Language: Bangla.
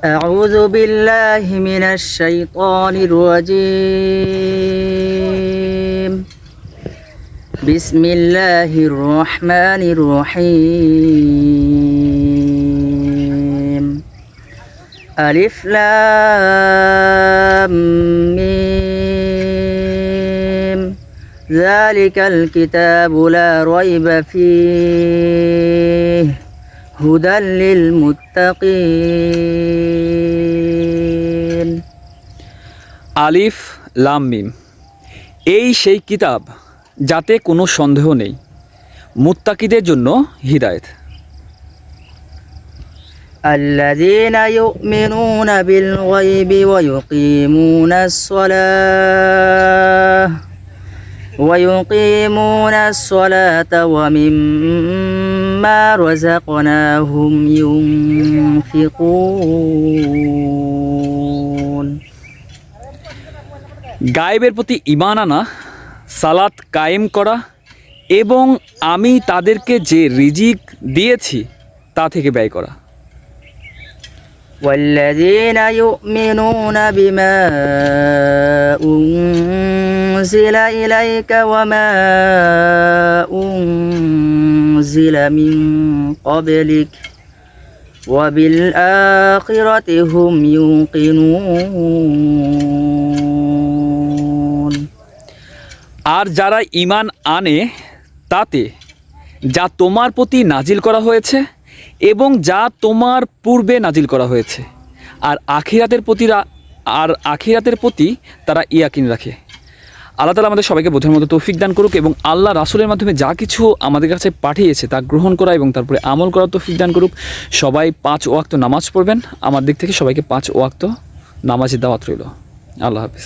أعوذ بالله من الشيطان الرجيم بسم الله الرحمن الرحيم ألف لام ميم ذلك الكتاب لا ريب فيه هدى للمتقين আলিফ লাম মিম এই সেই কিতাব যাতে কোনো সন্দেহ নেই মুত্তাকিদের জন্য হিদায়েত الذين يؤمنون بالغيب ويقيمون الصلاة ومما رزقناهم ينفقون গায়েবের প্রতি ঈমান আনা সালাত কায়েম করা এবং আমি তাদেরকে যে রিজিক দিয়েছি তা থেকে ব্যয় করা والذين يؤمنون بما أنزل إليك وما أنزل من قبلك وبالآخرة هم يوقنون আর যারা ঈমান আনে তাতে যা তোমার প্রতি নাজিল করা হয়েছে এবং যা তোমার পূর্বে নাজিল করা হয়েছে আর আখিরাতের প্রতি তারা ইয়াকিন রাখে। আল্লাহ তাআলা আমাদের সবাইকে বোঝার মতো তৌফিক দান করুক এবং আল্লাহ রাসূলের মাধ্যমে যা কিছু আমাদের কাছে পাঠিয়েছে তা গ্রহণ করা এবং তারপরে আমল করার তৌফিক দান করুক। সবাই 5 ওয়াক্ত নামাজ পড়বেন। আমার দিক থেকে সবাইকে 5 ওয়াক্ত নামাজের দাওয়াত রইল। আল্লাহ হাফেজ।